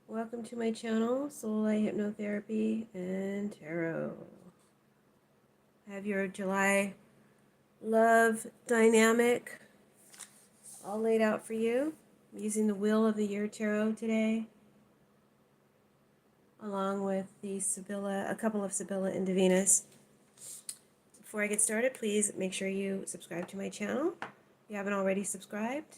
Welcome to my channel, Soulight Hypnotherapy and Tarot. I have your July love dynamic all laid out for you. I'm using the Wheel of the Year Tarot today, along with the Sibylla, a couple of Sibylla and Divinas. Before I get started, please make sure you subscribe to my channel if you haven't already subscribed.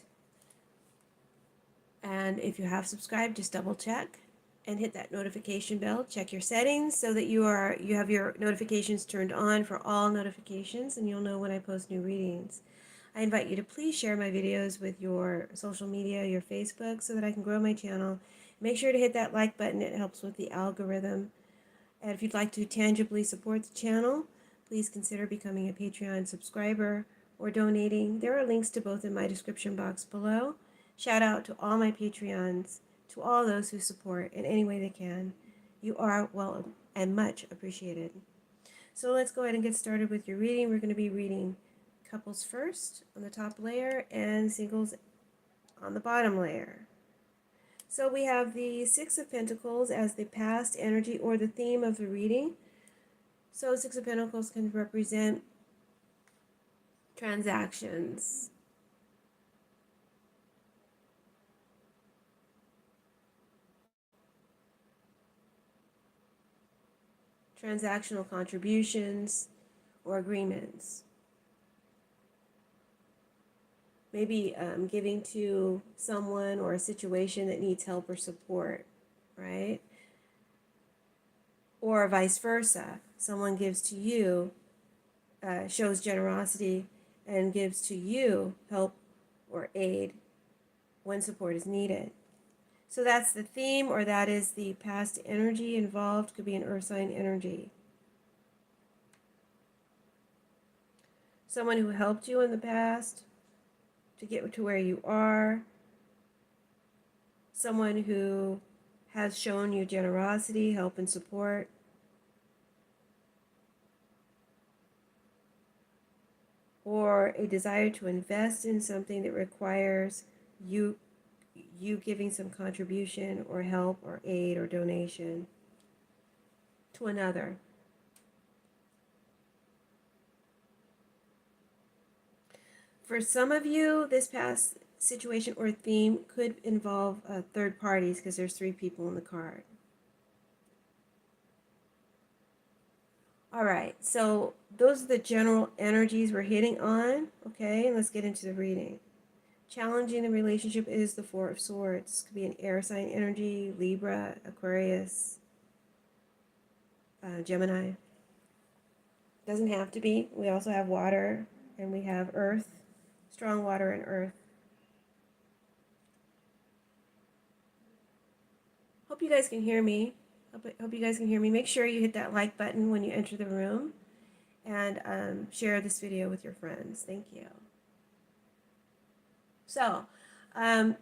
And if you have subscribed, just double check and hit that notification bell. Check your settings so that you have your notifications turned on for all notifications, and you'll know when I post new readings. I invite you to please share my videos with your social media, your Facebook, so that I can grow my channel. Make sure to hit that like button. It helps with the algorithm. And if you'd like to tangibly support the channel, please consider becoming a Patreon subscriber or donating. There are links to both in my description box below. Shout out to all my Patreons, to all those who support in any way they can. You are well and much appreciated. So let's go ahead and get started with your reading. We're going to be reading couples first on the top layer and singles on the bottom layer. So we have the Six of Pentacles as the past energy or the theme of the reading. So Six of Pentacles can represent transactions, transactional contributions or agreements. Maybe giving to someone or a situation that needs help or support, right? Or vice versa. Someone gives to you, shows generosity, and gives to you help or aid when support is needed. So that's the theme, or that is the past energy involved. Could be an earth sign energy. Someone who helped you in the past to get to where you are. Someone who has shown you generosity, help, and support. Or a desire to invest in something that requires you giving some contribution or help or aid or donation to another. For some of you, this past situation or theme could involve third parties because there's three people in the card. All right, so those are the general energies we're hitting on. Okay, let's get into the reading. Challenging the relationship is the Four of Swords. Could be an air sign energy, Libra, Aquarius, Gemini. Doesn't have to be. We also have water and we have earth, strong water and earth. Hope you guys can hear me. Hope you guys can hear me. Make sure you hit that like button when you enter the room and share this video with your friends. Thank you. So, the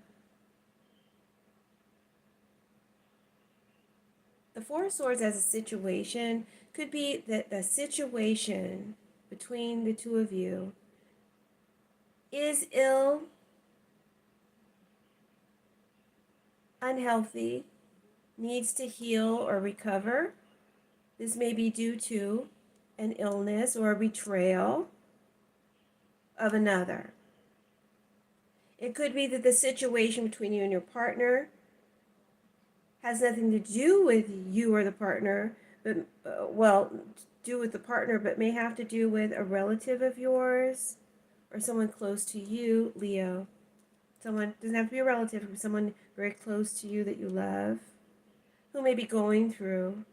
Four of Swords as a situation could be that the situation between the two of you is ill, unhealthy, needs to heal or recover. This may be due to an illness or a betrayal of another. It could be that the situation between you and your partner has nothing to do with you or the partner, but do with the partner, but may have to do with a relative of yours or someone close to you, Leo. Someone doesn't have to be a relative, but someone very close to you that you love, who may be going through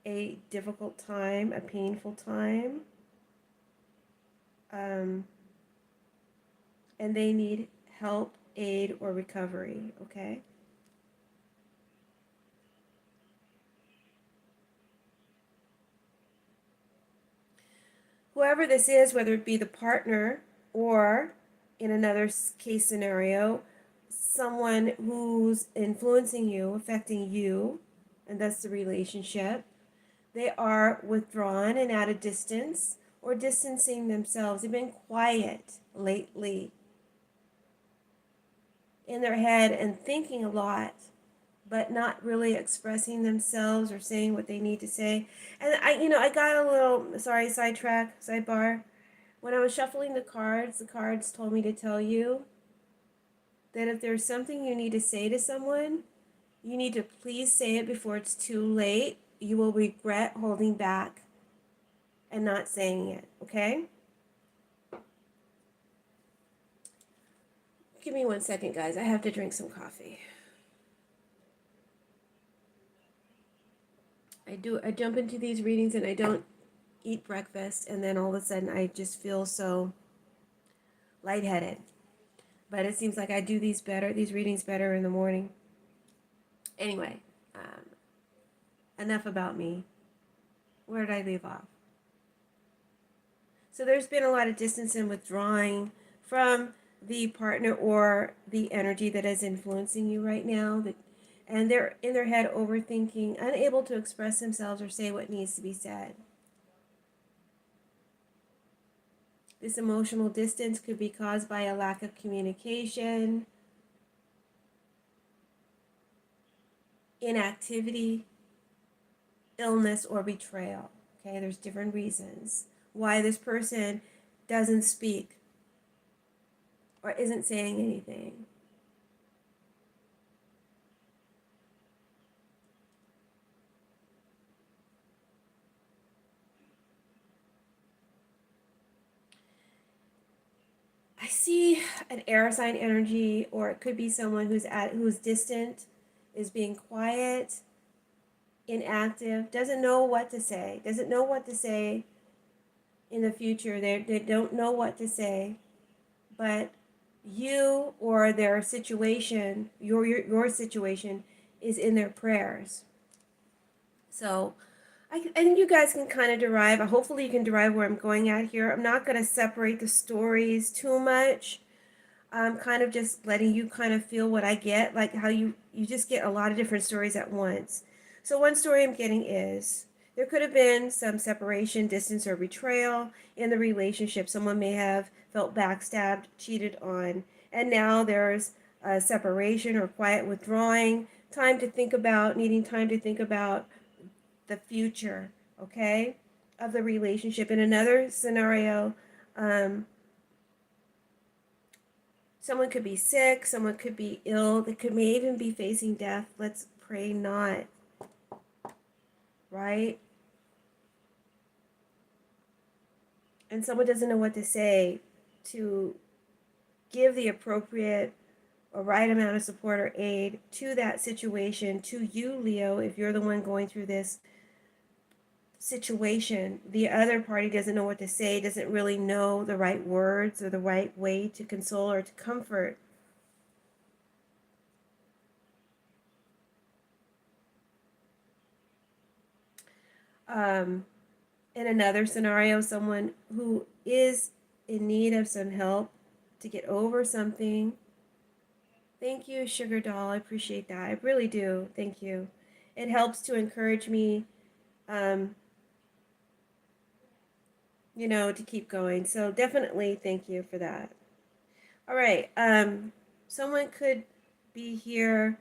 a difficult time, a painful time, and they need help, aid, or recovery, okay? Whoever this is, whether it be the partner or, in another case scenario, someone who's influencing you, affecting you, and that's the relationship, they are withdrawn and at a distance or distancing themselves. They've been quiet lately. in their head and thinking a lot, but not really expressing themselves or saying what they need to say. And I got a little, sorry, sidebar. When I was shuffling the cards told me to tell you that if there's something you need to say to someone, you need to please say it before it's too late. You will regret holding back and not saying it, okay? Give me 1 second, guys. I have to drink some coffee. I jump into these readings and I don't eat breakfast, and then all of a sudden I just feel so lightheaded. But it seems like I do these readings better in the morning. Anyway, enough about me. Where did I leave off? So there's been a lot of distance and withdrawing from the partner or the energy that is influencing you right now. And they're in their head overthinking, unable to express themselves or say what needs to be said. This emotional distance could be caused by a lack of communication, inactivity, illness, or betrayal. Okay, there's different reasons why this person doesn't speak or isn't saying anything. I see an air sign energy, or it could be someone who's distant, is being quiet, inactive, doesn't know what to say in the future. They don't know what to say, but you or their situation, your situation, is in their prayers. So I think you guys can kind of derive, hopefully you can derive where I'm going at here. I'm not going to separate the stories too much. I'm kind of just letting you kind of feel what I get, like how you just get a lot of different stories at once. So one story I'm getting is there could have been some separation, distance, or betrayal in the relationship. Someone may have felt backstabbed, cheated on, and now there's a separation or quiet withdrawing, needing time to think about the future, okay, of the relationship. In another scenario, someone could be sick, someone could be ill, may even be facing death. Let's pray not, right? And someone doesn't know what to say to give the appropriate or right amount of support or aid to that situation, to you, Leo, if you're the one going through this situation. The other party doesn't know what to say, doesn't really know the right words or the right way to console or to comfort. In another scenario, someone who is in need of some help to get over something. Thank you, Sugar Doll. I appreciate that. I really do. Thank you. It helps to encourage me, to keep going. So definitely thank you for that. All right. Someone could be here.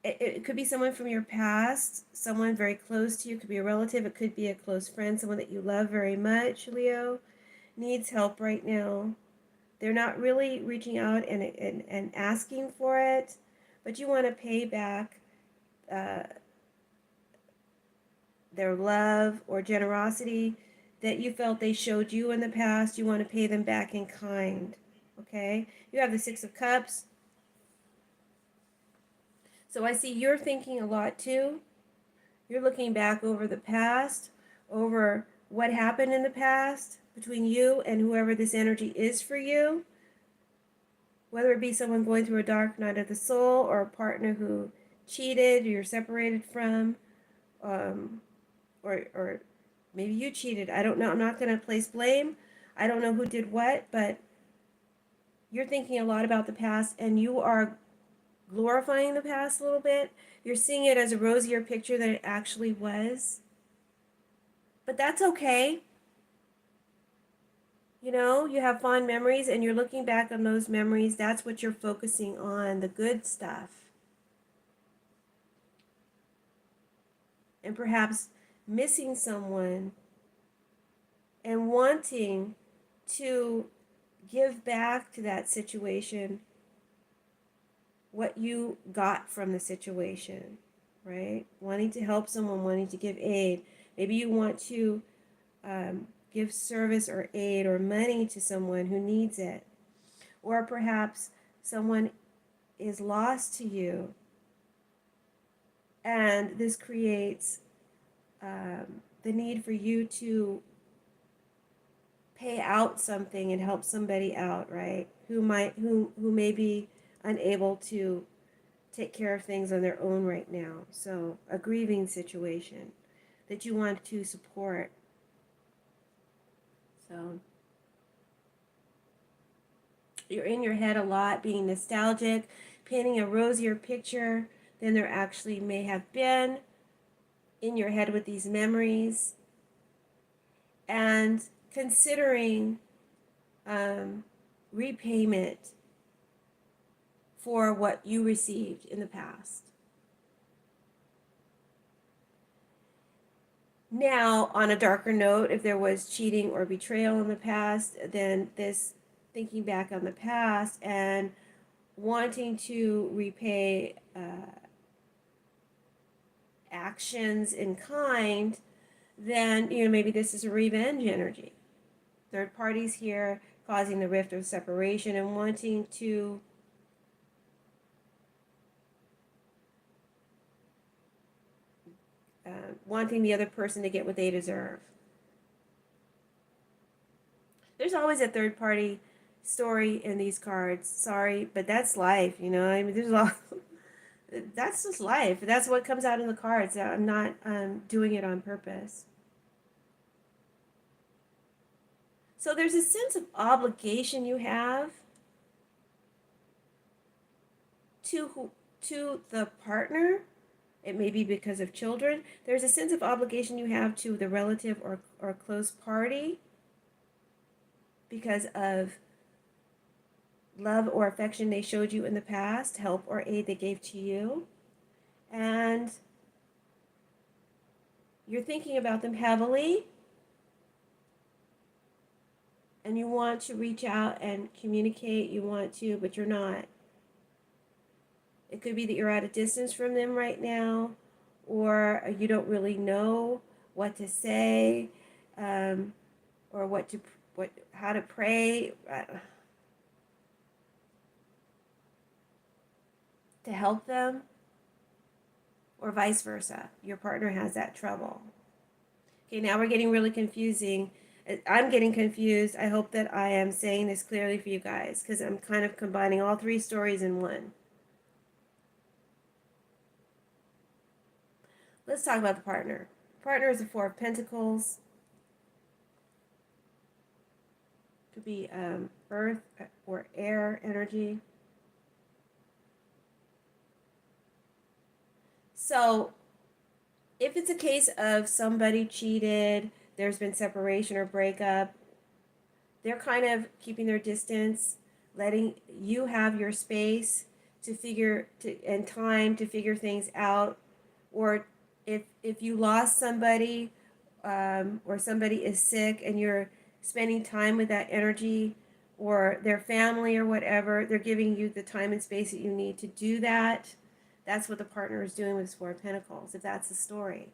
It could be someone from your past, someone very close to you. It could be a relative. It could be a close friend, someone that you love very much, Leo, needs help right now. They're not really reaching out and asking for it, but you want to pay back their love or generosity that you felt they showed you in the past. You want to pay them back in kind, okay? You have the Six of Cups. So I see you're thinking a lot too. You're looking back over the past, over what happened in the past between you and whoever this energy is for you. Whether it be someone going through a dark night of the soul, or a partner who cheated, or you're separated from, or maybe you cheated. I don't know. I'm not going to place blame. I don't know who did what, but you're thinking a lot about the past, and you are glorifying the past a little bit. You're seeing it as a rosier picture than it actually was. But that's okay. You know, you have fond memories and you're looking back on those memories. That's what you're focusing on, the good stuff. And perhaps missing someone and wanting to give back to that situation what you got from the situation, right? Wanting to help someone, wanting to give aid. Maybe you want to give service or aid or money to someone who needs it. Or perhaps someone is lost to you, and this creates the need for you to pay out something and help somebody out, right? Who may be unable to take care of things on their own right now. So a grieving situation that you want to support. So you're in your head a lot, being nostalgic, painting a rosier picture than there actually may have been, in your head with these memories, and considering repayment for what you received in the past. Now, on a darker note, if there was cheating or betrayal in the past, then this thinking back on the past and wanting to repay actions in kind, then maybe this is a revenge energy. Third parties here causing the rift of separation and wanting the other person to get what they deserve. There's always a third party story in these cards. Sorry, but that's life, I mean, there's a lot. That's just life. That's what comes out in the cards. I'm not doing it on purpose. So there's a sense of obligation you have to the partner. It may be because of children. There's a sense of obligation you have to the relative or close party because of love or affection they showed you in the past, help or aid they gave to you. And you're thinking about them heavily, and you want to reach out and communicate, but you're not. It could be that you're at a distance from them right now, or you don't really know what to say, or how to pray to help them, or vice versa. Your partner has that trouble. Okay, now we're getting really confusing. I'm getting confused. I hope that I am saying this clearly for you guys, because I'm kind of combining all three stories in one. Let's talk about the partner. Partner is the Four of Pentacles. Could be earth or air energy. So if it's a case of somebody cheated, there's been separation or breakup, they're kind of keeping their distance, letting you have your space and time to figure things out. Or if you lost somebody, or somebody is sick and you're spending time with that energy, or their family or whatever, they're giving you the time and space that you need to do that. That's what the partner is doing with this Four of Pentacles, if that's the story.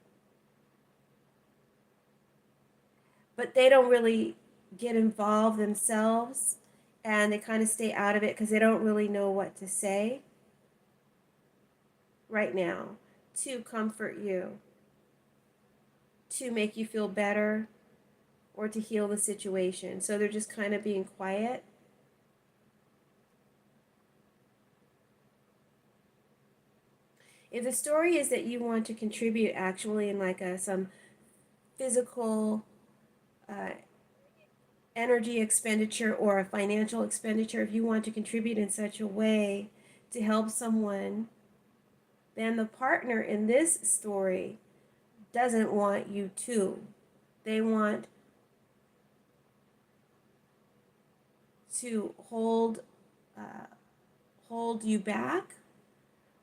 But they don't really get involved themselves, and they kind of stay out of it because they don't really know what to say right now to comfort you, to make you feel better, or to heal the situation. So they're just kind of being quiet. If the story is that you want to contribute actually in like some physical energy expenditure or a financial expenditure, if you want to contribute in such a way to help someone, then the partner in this story doesn't want you to. They want to hold you back,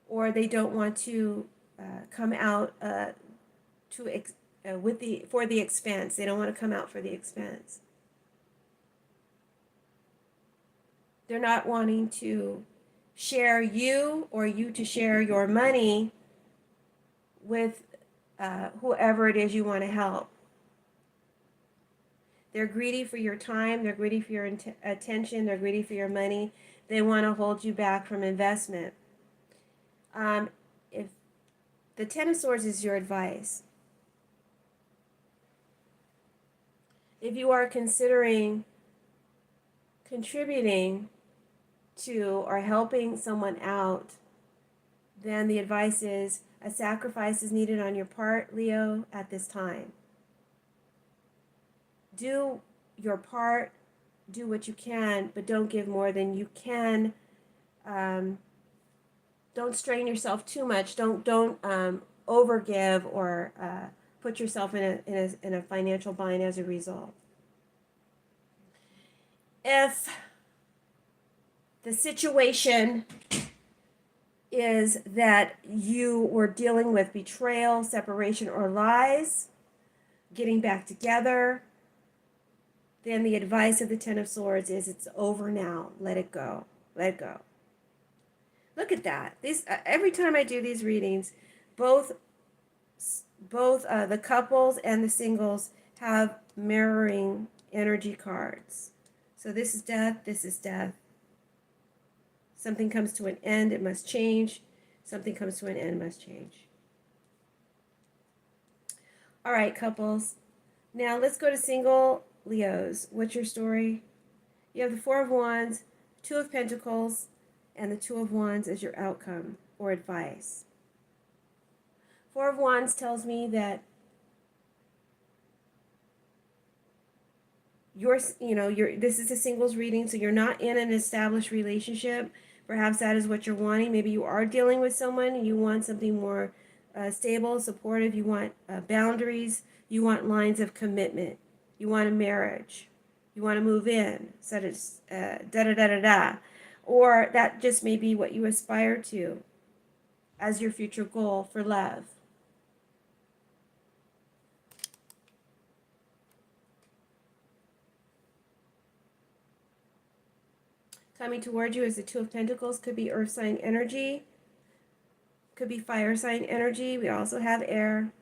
or they don't want to come out for the expense. They don't want to come out for the expense. They're not wanting to share you, or you to share your money with whoever it is you want to help. They're greedy for your time, they're greedy for your attention, they're greedy for your money. They want to hold you back from investment. If the Ten of Swords is your advice, if you are considering contributing to or helping someone out, then the advice is a sacrifice is needed on your part, Leo, at this time. Do your part, do what you can, but don't give more than you can. Don't strain yourself too much. Don't overgive or put yourself in a financial bind as a result. If the situation is that you were dealing with betrayal, separation, or lies, getting back together, then the advice of the Ten of Swords is it's over now. Let it go. Let it go. Look at that. Every time I do these readings, both the couples and the singles have mirroring energy cards. So this is death. This is death. Something comes to an end, it must change. Something comes to an end, must change. All right, couples. Now let's go to single Leos. What's your story? You have the Four of Wands, Two of Pentacles, and the Two of Wands as your outcome or advice. Four of Wands tells me that this is a singles reading, so you're not in an established relationship. Perhaps that is what you're wanting. Maybe you are dealing with someone and you want something more stable, supportive. You want boundaries. You want lines of commitment. You want a marriage. You want to move in. So it's da-da-da-da-da. Or that just may be what you aspire to as your future goal for love. Coming toward you is the Two of Pentacles. Could be earth sign energy. Could be fire sign energy. We also have air.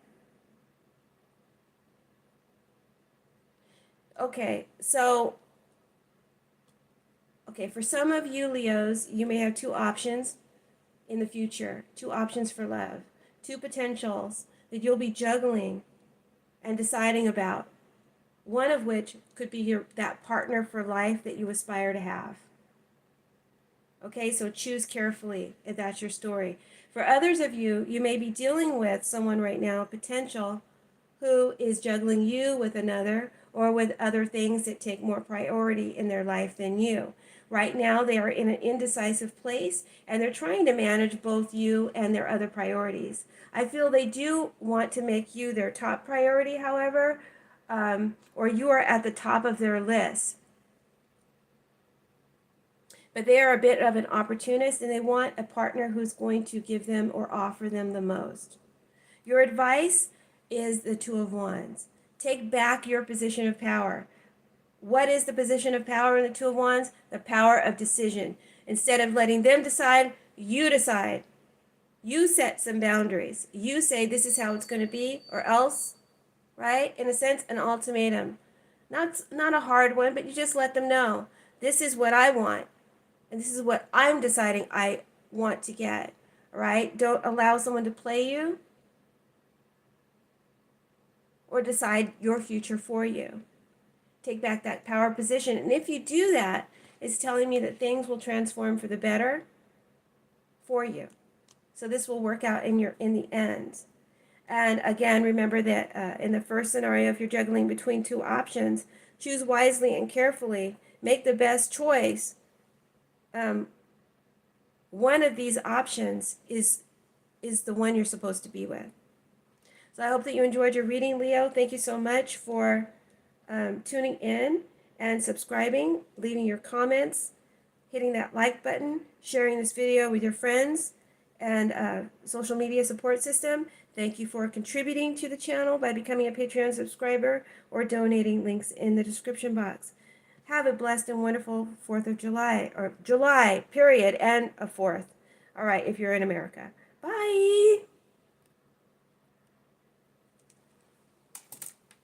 Okay, so, for some of you Leos, you may have two options in the future. Two options for love. Two potentials that you'll be juggling and deciding about. One of which could be that partner for life that you aspire to have. Okay, so choose carefully if that's your story. For others of you, you may be dealing with someone right now, potential, who is juggling you with another or with other things that take more priority in their life than you. Right now, they are in an indecisive place and they're trying to manage both you and their other priorities. I feel they do want to make you their top priority, however, or you are at the top of their list. But they are a bit of an opportunist and they want a partner who's going to give them or offer them the most. Your advice is the Two of Wands. Take back your position of power. What is the position of power in the Two of Wands? The power of decision. Instead of letting them decide, you decide. You set some boundaries. You say this is how it's going to be, or else, right? In a sense, an ultimatum. Not a hard one, but you just let them know. This is what I want. And this is what I'm deciding I want to get, right? Don't allow someone to play you or decide your future for you. Take back that power position. And if you do that, it's telling me that things will transform for the better for you. So this will work out in the end. And again, remember that in the first scenario, if you're juggling between two options, choose wisely and carefully. Make the best choice. One of these options is the one you're supposed to be with. So I hope that you enjoyed your reading, Leo. Thank you so much for tuning in. and subscribing, leaving your comments, hitting that like button, sharing this video with your friends and social media support system. Thank you for contributing to the channel by becoming a Patreon subscriber or donating, links in the description box. Have a blessed and wonderful 4th of July, or July, period, and a 4th. All right, if you're in America. Bye.